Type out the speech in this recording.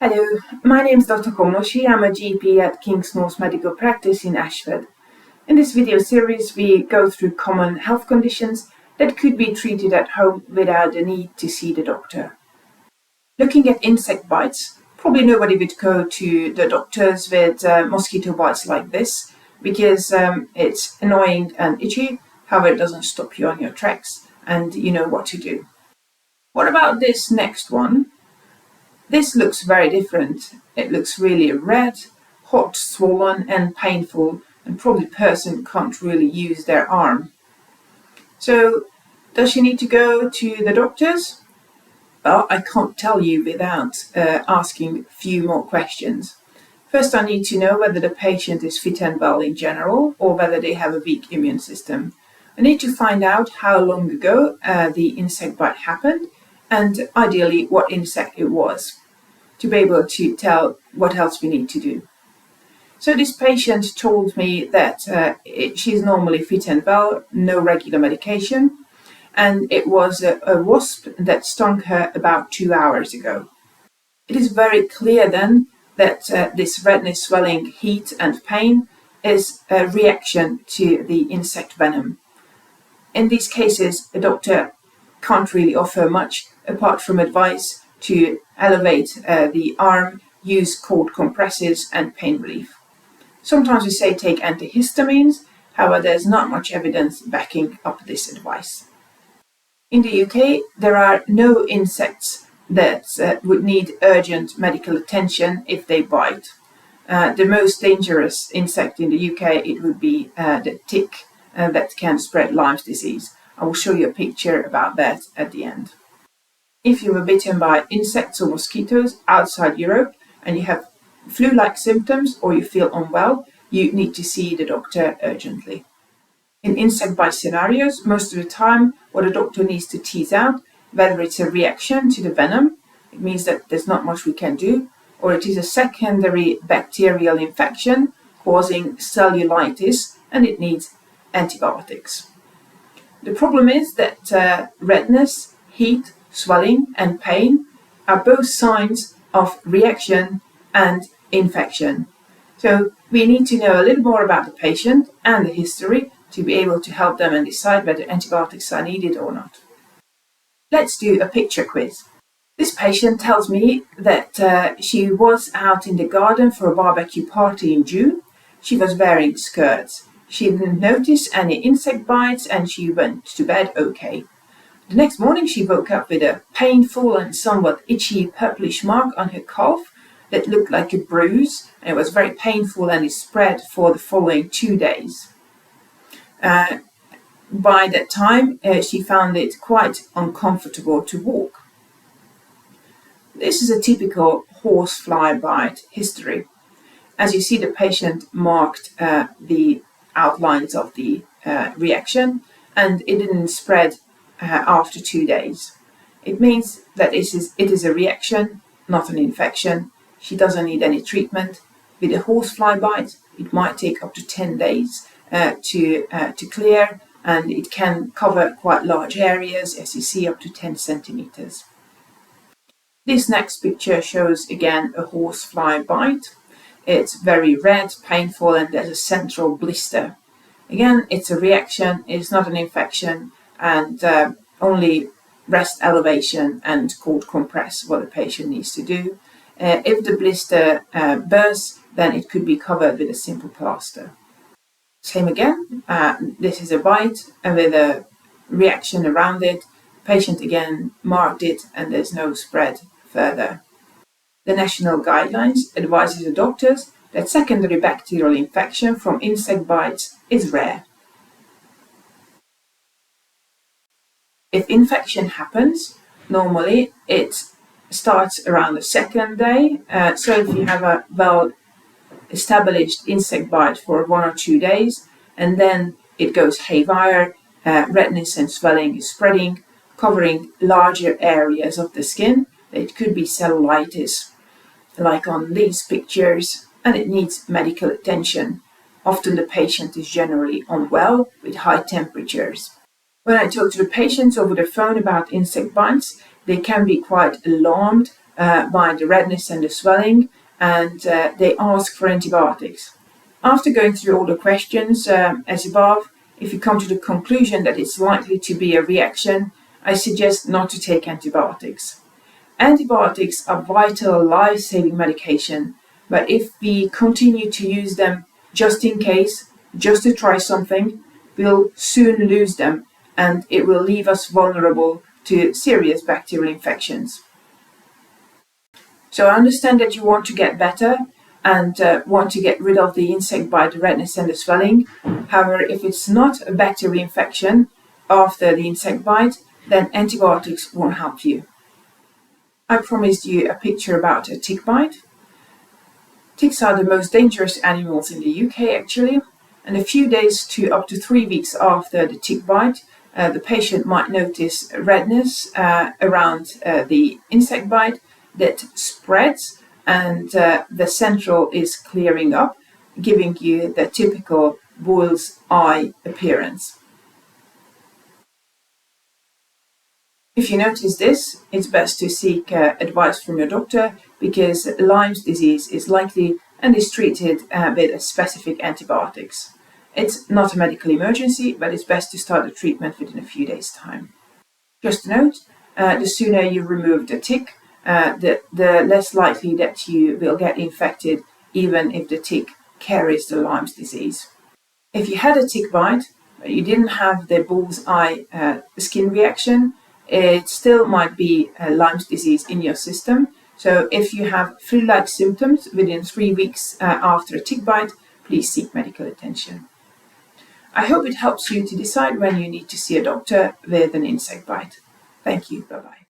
Hello, my name is Dr. Komoshi. I'm a GP at King's North Medical Practice in Ashford. In this video series, we go through common health conditions that could be treated at home without the need to see the doctor. Looking at insect bites, probably nobody would go to the doctors with mosquito bites like this because it's annoying and itchy. However, it doesn't stop you on your tracks and you know what to do. What about this next one? This looks very different. It looks really red, hot, swollen and painful, and probably the person can't really use their arm. So, does she need to go to the doctors? Well, I can't tell you without asking a few more questions. First, I need to know whether the patient is fit and well in general or whether they have a weak immune system. I need to find out how long ago the insect bite happened and ideally what insect it was, to be able to tell what else we need to do. So this patient told me that she's normally fit and well, no regular medication, and it was a wasp that stung her about 2 hours ago. It is very clear then that this redness, swelling, heat and pain is a reaction to the insect venom. In these cases, a doctor can't really offer much apart from advice to elevate the arm, use cold compresses and pain relief. Sometimes we say take antihistamines, however there's not much evidence backing up this advice. In the UK, there are no insects that would need urgent medical attention if they bite. The most dangerous insect in the UK, it would be the tick that can spread Lyme's disease. I will show you a picture about that at the end. If you were bitten by insects or mosquitoes outside Europe and you have flu-like symptoms or you feel unwell, you need to see the doctor urgently. In insect bite scenarios, most of the time, what a doctor needs to tease out, whether it's a reaction to the venom, it means that there's not much we can do, or it is a secondary bacterial infection causing cellulitis and it needs antibiotics. The problem is that redness, heat, swelling and pain are both signs of reaction and infection. So we need to know a little more about the patient and the history to be able to help them and decide whether antibiotics are needed or not. Let's do a picture quiz. This patient tells me that she was out in the garden for a barbecue party in June. She was wearing skirts. She didn't notice any insect bites and she went to bed okay. The next morning she woke up with a painful and somewhat itchy purplish mark on her calf that looked like a bruise, and it was very painful and it spread for the following 2 days. By that time she found it quite uncomfortable to walk. This is a typical horsefly bite history. As you see, the patient marked the outlines of the reaction and it didn't spread after 2 days. It means that it is a reaction, not an infection. She doesn't need any treatment. With a horsefly bite, it might take up to 10 days to clear, and it can cover quite large areas, as you see, up to 10 centimeters. This next picture shows again a horsefly bite. It's very red, painful, and there's a central blister. Again, it's a reaction, it's not an infection, and only rest elevation and cold compress what the patient needs to do. If the blister bursts, then it could be covered with a simple plaster. Same again, this is a bite with a reaction around it. Patient again marked it and there's no spread further. The national guidelines advises the doctors that secondary bacterial infection from insect bites is rare. If infection happens, normally it starts around the second day. So if you have a well-established insect bite for 1 or 2 days, and then it goes haywire, redness and swelling is spreading, covering larger areas of the skin. It could be cellulitis, like on these pictures, and it needs medical attention. Often the patient is generally unwell with high temperatures. When I talk to the patients over the phone about insect bites, they can be quite alarmed by the redness and the swelling, and they ask for antibiotics. After going through all the questions as above, if you come to the conclusion that it's likely to be a reaction, I suggest not to take antibiotics. Antibiotics are vital, life-saving medication, but if we continue to use them just in case, just to try something, we'll soon lose them, and it will leave us vulnerable to serious bacterial infections. So I understand that you want to get better and want to get rid of the insect bite, the redness and the swelling. However, if it's not a bacterial infection after the insect bite, then antibiotics won't help you. I promised you a picture about a tick bite. Ticks are the most dangerous animals in the UK actually, and a few days to up to 3 weeks after the tick bite, the patient might notice redness around the insect bite that spreads, and the central is clearing up, giving you the typical bull's eye appearance. If you notice this, it's best to seek advice from your doctor, because Lyme's disease is likely and is treated with specific antibiotics. It's not a medical emergency, but it's best to start the treatment within a few days' time. Just a note, the sooner you remove the tick, the less likely that you will get infected, even if the tick carries the Lyme's disease. If you had a tick bite, but you didn't have the bull's eye skin reaction, it still might be Lyme's disease in your system. So if you have flu-like symptoms within 3 weeks after a tick bite, please seek medical attention. I hope it helps you to decide when you need to see a doctor with an insect bite. Thank you. Bye-bye.